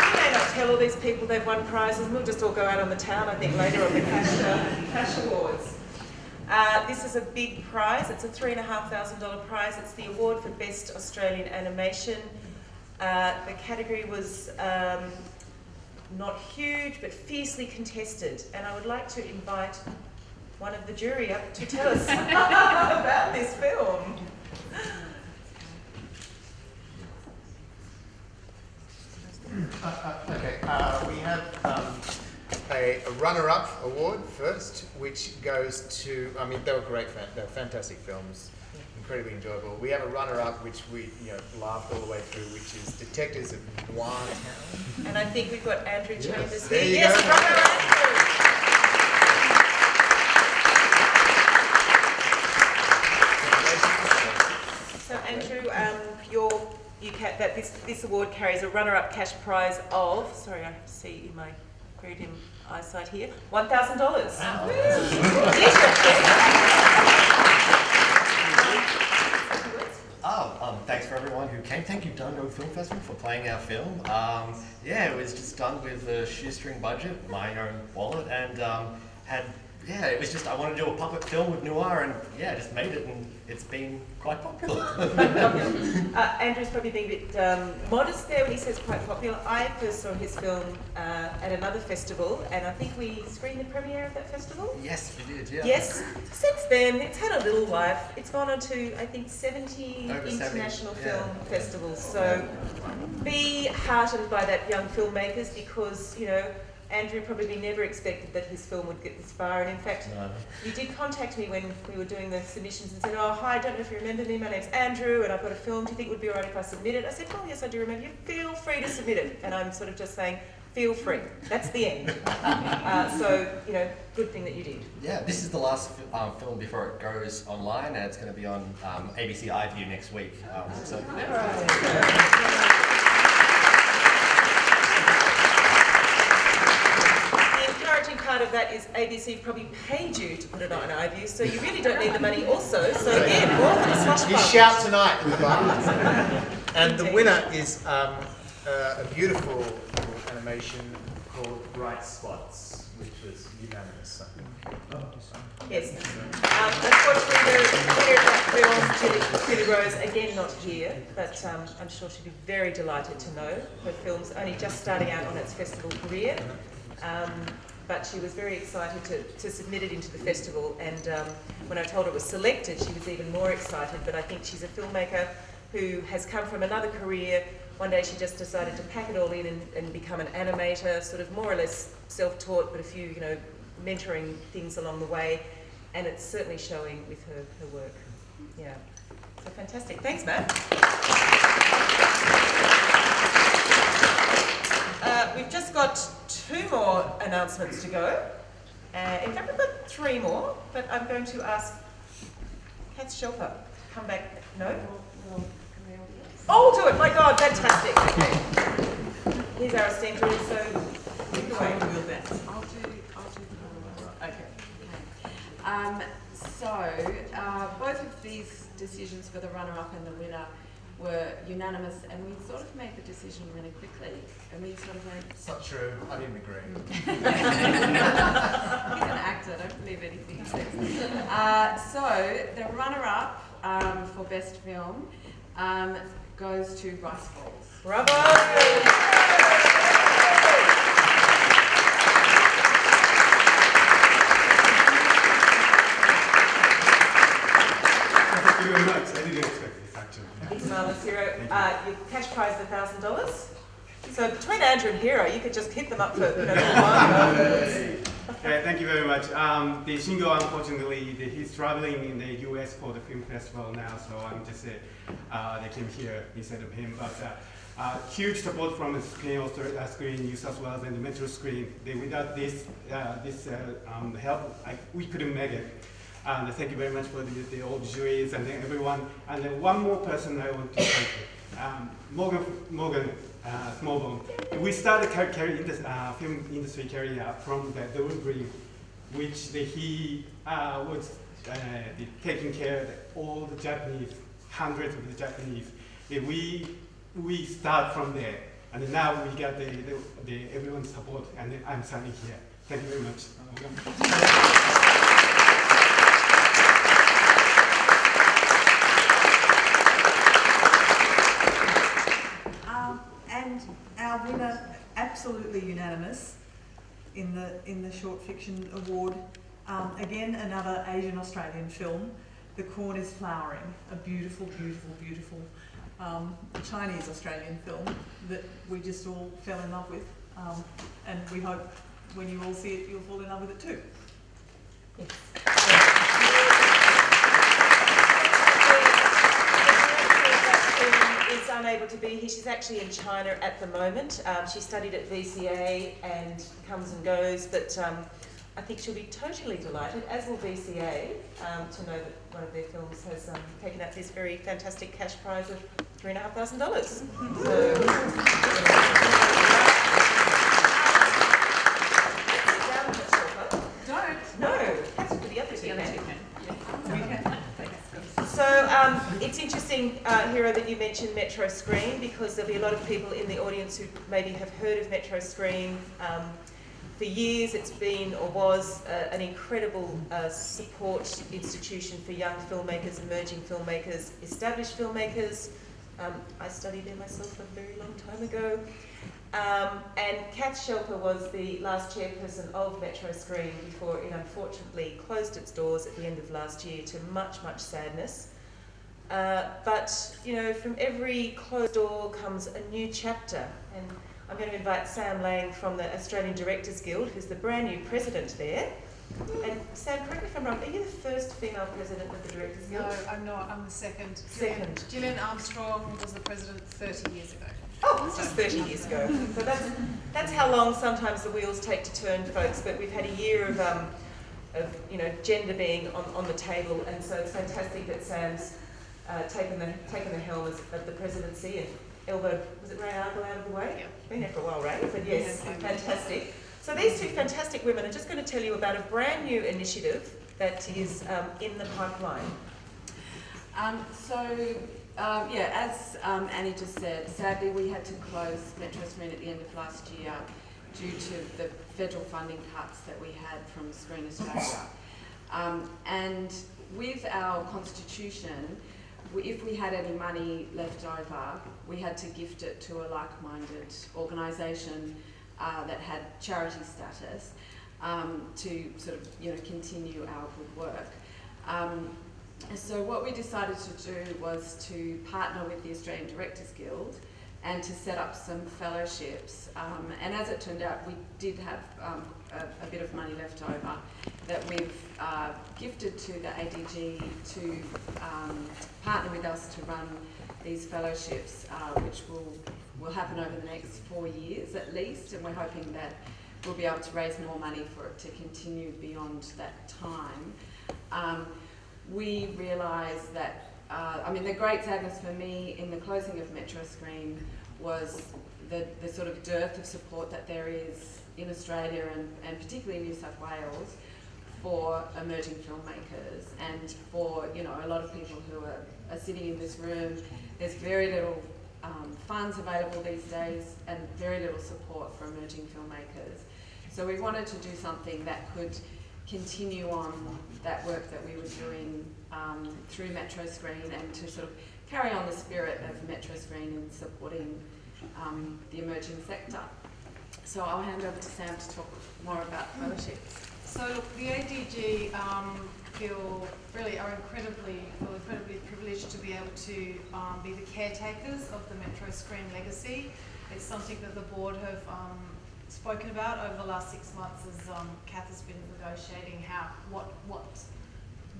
[SPEAKER 3] You may not tell all these people they've won prizes, and we'll just all go out on the town, I think, later on the cash awards. This is a big prize. It's a $3,500 prize. It's the award for Best Australian Animation. The category was not huge, but fiercely contested. And I would like to invite one of the jury up to tell us about this film.
[SPEAKER 17] Okay, we have a runner-up award first, which goes to, I mean, they were great, they were fantastic films, incredibly enjoyable. We have a runner-up which we laughed all the way through, which is Detectives of Noir Town.
[SPEAKER 3] And I think we've got Andrew Chambers
[SPEAKER 17] There
[SPEAKER 3] here.
[SPEAKER 17] you
[SPEAKER 3] Yes,
[SPEAKER 17] go.
[SPEAKER 3] brother Andrew. So Andrew, this award carries a runner-up cash prize of, sorry, I have to see in my very dim eyesight here, $1,000. Wow.
[SPEAKER 18] Thanks for everyone who came. Thank you, Dungog Film Festival, for playing our film. It was just done with a shoestring budget, my own wallet, and it was just, I wanted to do a puppet film with noir, and just made it, and it's been quite popular.
[SPEAKER 3] Andrew's probably being a bit modest there when he says quite popular. I first saw his film at another festival, and I think we screened the premiere of that festival.
[SPEAKER 18] Yes, we did, yeah.
[SPEAKER 3] Yes. Since then, it's had a little life. It's gone on to, I think, 70
[SPEAKER 18] Over
[SPEAKER 3] international
[SPEAKER 18] 70,
[SPEAKER 3] film festivals. So be heartened by that, young filmmakers, because, Andrew probably never expected that his film would get this far, and in fact, you did contact me when we were doing the submissions and said, "Oh, hi, I don't know if you remember me, my name's Andrew, and I've got a film, do you think it would be alright if I submit it?" I said, "Oh yes, I do remember you, feel free to submit it," and I'm sort of just saying, feel free, that's the end. Good thing that you did.
[SPEAKER 18] Yeah, this is the last film before it goes online, and it's going to be on ABC iView next week.
[SPEAKER 3] Part of that is ABC probably paid you to put it on iView, so you really don't need the money also. So again, more for the slush fund.
[SPEAKER 17] You shout tonight in the bar. And the winner is a beautiful animation called Bright Spots, which was unanimous.
[SPEAKER 3] Yes. Unfortunately, the winner of that film, Julie Rose, again not here, but I'm sure she'd be very delighted to know her film's only just starting out on its festival career. But she was very excited to submit it into the festival, and when I told her it was selected, she was even more excited. But I think she's a filmmaker who has come from another career. One day she just decided to pack it all in and become an animator, sort of more or less self-taught, but a few, mentoring things along the way, and it's certainly showing with her work. Yeah, so fantastic. Thanks, Matt. We've just got 2 more announcements to go. In fact, we've got 3 more, but I'm going to ask Kath Shelper to come back. No? Oh, we'll do it! My God, fantastic. Okay. Here's our esteemed jury, so take it away.
[SPEAKER 9] I'll do the both of these decisions for the runner-up and the winner were unanimous, and we sort of made the decision really quickly, and we sort of went...
[SPEAKER 17] It's not true, I didn't agree.
[SPEAKER 9] He's an actor, don't believe anything he says. So, the runner-up for Best Film goes to Rice Balls.
[SPEAKER 3] Bravo!
[SPEAKER 19] Thank you very much. I didn't expect this, actually.
[SPEAKER 3] It's marvelous, Hero. Your cash prize is $1,000. So between Andrew and Hero, you could just hit them up for
[SPEAKER 19] Thank you very much. The Shingo, unfortunately, he's traveling in the US for the film festival now, so I'm just they came here instead of him. But huge support from Screen New South Wales and the Metro Screen. Without this help, we couldn't make it. Thank you very much for the old juries and everyone. And then one more person I want to thank you. Morgan Smallbone. We started film industry career from the delivery, which he was taking care of all the Japanese, hundreds of the Japanese. We start from there, and now we got the everyone's support, and I'm standing here. Thank you very much.
[SPEAKER 14] And our winner, absolutely unanimous in the short fiction award. Again, another Asian Australian film, The Corn is Flowering, a beautiful, beautiful, beautiful Chinese Australian film that we just all fell in love with, and we hope when you all see it, you'll fall in love with it too.
[SPEAKER 3] Is unable to be here. She's actually in China at the moment. She studied at VCA and comes and goes, but I think she'll be totally delighted, as will VCA, to know that one of their films has taken out this very fantastic cash prize of $3,500. So it's interesting, Hero, that you mentioned Metro Screen, because there'll be a lot of people in the audience who maybe have heard of Metro Screen. For years it's been, or was, an incredible support institution for young filmmakers, emerging filmmakers, established filmmakers. I studied there myself a very long time ago. And Kath Shelper was the last chairperson of Metro Screen before it unfortunately closed its doors at the end of last year, to much, much sadness. But, you know, from every closed door comes a new chapter. And I'm going to invite Sam Lang from the Australian Directors Guild, who's the brand new president there. And Sam, correct me if I'm wrong, are you the first female president of the Directors Guild?
[SPEAKER 7] No, I'm not. I'm the second.
[SPEAKER 3] Second.
[SPEAKER 7] Gillian Armstrong was the president 30 years ago.
[SPEAKER 3] Oh, just 30 years ago. So that's how long sometimes the wheels take to turn, folks. But we've had a year of you know, gender being on the table, and so it's fantastic that Sam's taken the helm of the presidency and elbowed, was it Ray Argle out of the way? Yeah. Been there for a while, Ray, but yes, fantastic. So these two fantastic women are just going to tell you about a brand new initiative that is in the pipeline.
[SPEAKER 9] Yeah, as Annie just said, sadly we had to close Metro Screen at the end of last year due to the federal funding cuts that we had from Screen Australia. And with our constitution, if we had any money left over, we had to gift it to a like-minded organisation that had charity status to sort of, you know, continue our good work. So what we decided to do was to partner with the Australian Directors Guild and to set up some fellowships. And as it turned out, we did have a bit of money left over that we've gifted to the ADG to partner with us to run these fellowships, which will happen over the next 4 years at least, and we're hoping that we'll be able to raise more money for it to continue beyond that time. We realised that, I mean, the great sadness for me in the closing of Metro Screen was the sort of dearth of support that there is in Australia and particularly New South Wales for emerging filmmakers, and for, you know, a lot of people who are sitting in this room. There's very little funds available these days and very little support for emerging filmmakers. So we wanted to do something that could continue on that work that we were doing through Metro Screen, and to sort of carry on the spirit of Metro Screen in supporting the emerging sector. So I'll hand over to Sam to talk more about fellowships.
[SPEAKER 7] So look, the ADG feel incredibly privileged to be able to be the caretakers of the Metro Screen legacy. It's something that the board have spoken about over the last 6 months as Kath has been negotiating what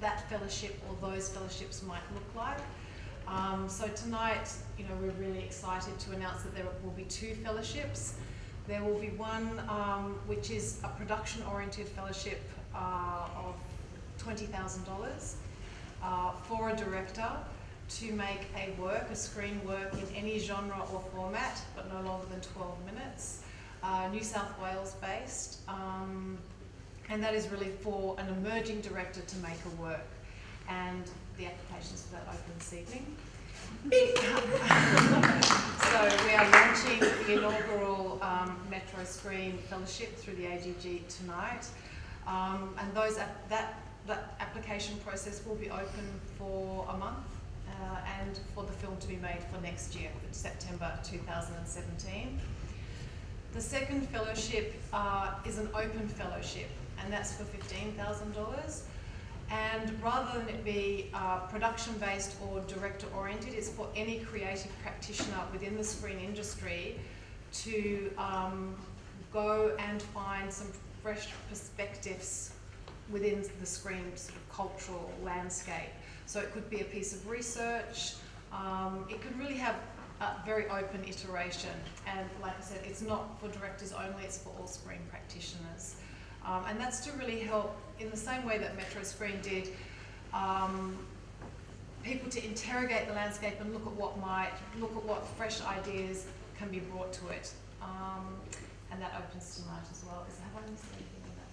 [SPEAKER 7] that fellowship or those fellowships might look like. So tonight, you know, we're really excited to announce that there will be 2 fellowships. There will be one which is a production-oriented fellowship of $20,000 for a director to make a screen work in any genre or format, but no longer than 12 minutes. New South Wales based, and that is really for an emerging director to make a work, and the applications for that open this evening. So we are launching the inaugural Metro Screen Fellowship through the AGG tonight, and that application process will be open for a month, and for the film to be made for next year, September 2017. The second fellowship is an open fellowship, and that's for $15,000. And rather than it be production-based or director-oriented, it's for any creative practitioner within the screen industry to go and find some fresh perspectives within the screen sort of cultural landscape. So it could be a piece of research, it could really have a very open iteration, and like I said, it's not for directors only, it's for all screen practitioners. And that's to really help, in the same way that Metro Screen did, people to interrogate the landscape and look at what fresh ideas can be brought to it. And that opens tonight as well. Have I missed anything on that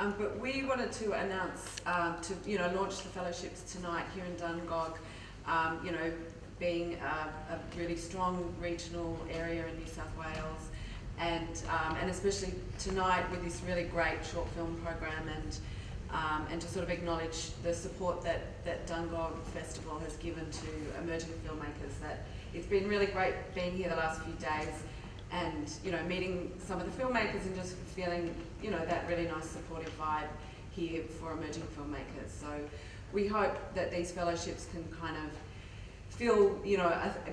[SPEAKER 7] one?
[SPEAKER 9] But we wanted to announce, to launch the fellowships tonight here in Dungog. Being a really strong regional area in New South Wales, and especially tonight with this really great short film program, and to sort of acknowledge the support that Dungog Festival has given to emerging filmmakers. That it's been really great being here the last few days, and meeting some of the filmmakers and just feeling that really nice supportive vibe here for emerging filmmakers. So we hope that these fellowships can kind of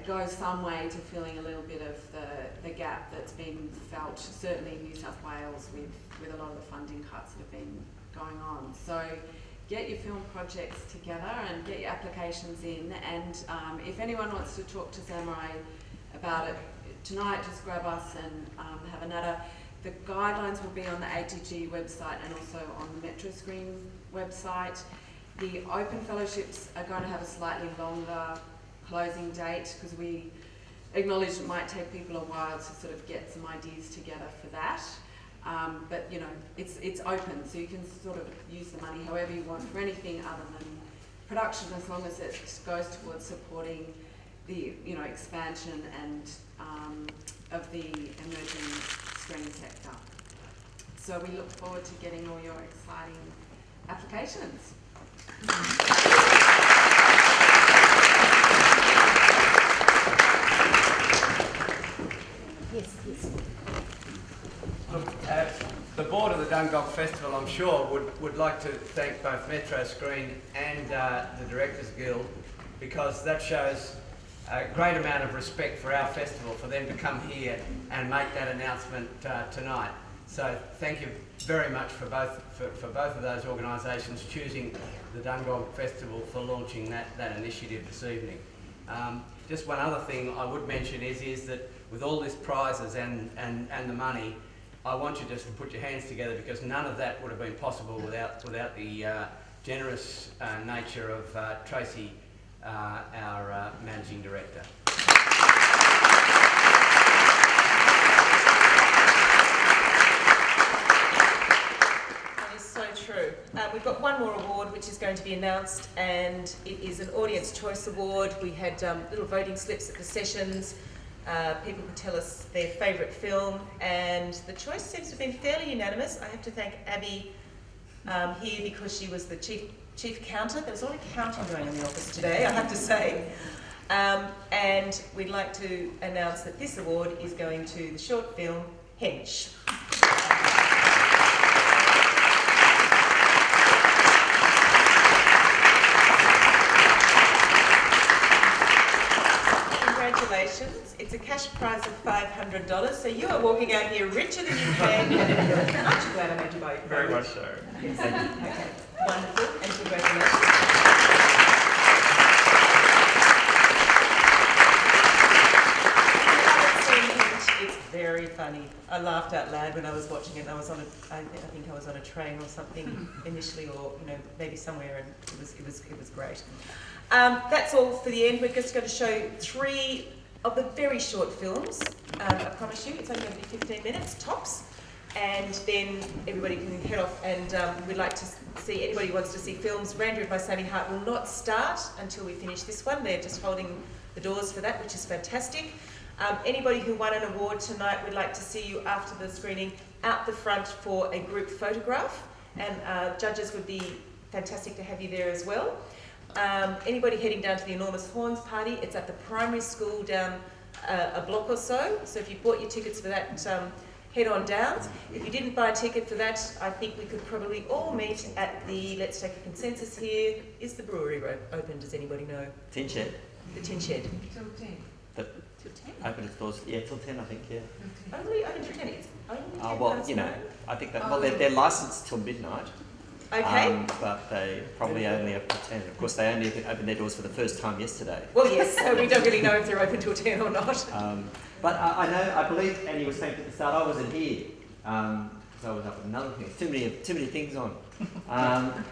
[SPEAKER 9] go some way to filling a little bit of the gap that's been felt, certainly in New South Wales, with a lot of the funding cuts that have been going on. So get your film projects together and get your applications in, and if anyone wants to talk to Samurai about it tonight, just grab us and have a natter. The guidelines will be on the ATG website and also on the Metro Screen website. The open fellowships are going to have a slightly longer closing date, because we acknowledge it might take people a while to sort of get some ideas together for that. But it's open, so you can sort of use the money however you want for anything other than production, as long as it goes towards supporting the expansion and of the emerging screen sector. So we look forward to getting all your exciting applications.
[SPEAKER 3] Yes, yes.
[SPEAKER 2] Look, the board of the Dungog Festival, I'm sure, would like to thank both Metro Screen and the Directors Guild, because that shows a great amount of respect for our festival, for them to come here and make that announcement tonight. So thank you very much for both of those organisations choosing the Dungog Festival for launching that initiative this evening. Just one other thing I would mention is that with all these prizes and the money, I want you just to put your hands together, because none of that would have been possible without the generous nature of Tracy, our Managing Director.
[SPEAKER 3] So true. We've got one more award which is going to be announced, and it is an Audience Choice Award. We had little voting slips at the sessions. People could tell us their favourite film, and the choice seems to have been fairly unanimous. I have to thank Abby here, because she was the chief counter. There was a lot of counting going on in the office today, I have to say. And we'd like to announce that this award is going to the short film Hitch. Congratulations. It's a cash prize of $500, so you are walking out here richer than you came. Aren't you glad I made you buy it?
[SPEAKER 13] Very much so.
[SPEAKER 3] Yes. Okay, wonderful, and congratulations. It's very funny. I laughed out loud when I was watching it. I think I was on a train or something initially, or maybe somewhere, and it was great. That's all for the end. We're just going to show 3 of the very short films. I promise you, it's only going to be 15 minutes tops, and then everybody can head off. And we'd like to see, anybody who wants to see films rendered by Sammy Hart will not start until we finish this one. They're just holding the doors for that, which is fantastic. Anybody who won an award tonight, we'd like to see you after the screening out the front for a group photograph, and judges would be fantastic to have you there as well. Anybody heading down to the Enormous Horns party, it's at the primary school down a block or so. So if you bought your tickets for that, head on down. If you didn't buy a ticket for that, I think we could probably all meet at the, let's take a consensus here, is the brewery open? Does anybody know?
[SPEAKER 12] Tin Shed.
[SPEAKER 3] The Tin Shed.
[SPEAKER 9] Till 10.
[SPEAKER 4] that opened its doors. Yeah, till 10, I think. Yeah.
[SPEAKER 3] Only open till 10. It's only 10
[SPEAKER 4] Well,
[SPEAKER 3] past
[SPEAKER 4] you know,
[SPEAKER 3] 9.
[SPEAKER 4] I think that. Well, they're licensed till midnight.
[SPEAKER 3] Okay.
[SPEAKER 4] But they probably only open till 10. Of course, they only opened their doors for the first time yesterday.
[SPEAKER 3] Well, yes. So we don't really know if they're open till 10 or not.
[SPEAKER 4] But I believe Annie was thanked at the start. I wasn't here. So I was up with another thing. Too many things on.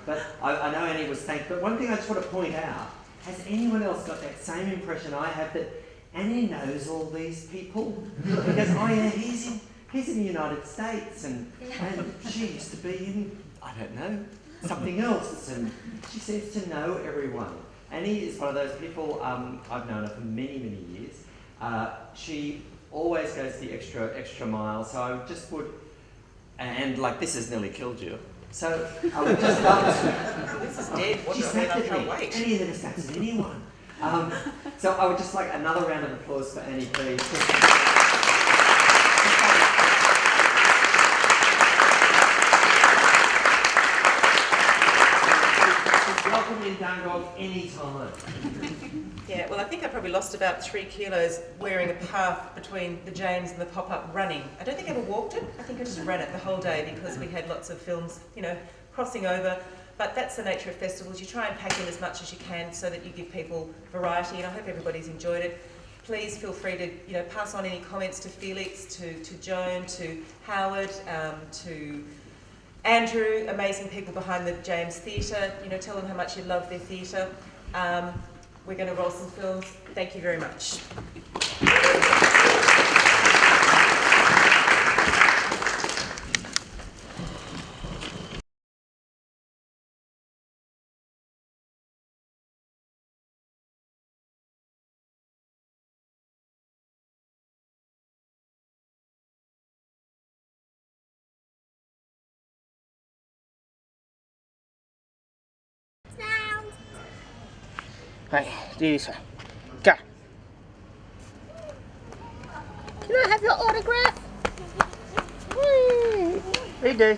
[SPEAKER 4] But I know Annie was thanked. But one thing I just want to point out, has anyone else got that same impression I have that Annie knows all these people? Because he's in the United States and she used to be in, I don't know, something else, and she seems to know everyone. Annie is one of those people, I've known her for many, many years. She always goes the extra mile, so I just would, and like this has nearly killed you, so I would just love to.
[SPEAKER 3] This is dead. What
[SPEAKER 4] She
[SPEAKER 3] do I mean?
[SPEAKER 4] snapped
[SPEAKER 3] I
[SPEAKER 4] at
[SPEAKER 3] can't
[SPEAKER 4] me.
[SPEAKER 3] wait.
[SPEAKER 4] Annie never snaps at anyone. So I would just like another round of applause for Annie, please. Welcome in Dungog anytime.
[SPEAKER 3] Yeah, well, I think I probably lost about 3 kilos wearing a path between the James and the pop-up running. I don't think I ever walked it. I think I just ran it the whole day because we had lots of films, you know, crossing over. But that's the nature of festivals. You try and pack in as much as you can so that you give people variety, and I hope everybody's enjoyed it. Please feel free to, you know, pass on any comments to Felix, to Joan, to Howard, to Andrew, amazing people behind the James Theatre. You know, tell them how much you love their theatre. We're going to roll some films. Thank you very much.
[SPEAKER 1] Hey, do this one. Go. Can I have your autograph? Woo! We do.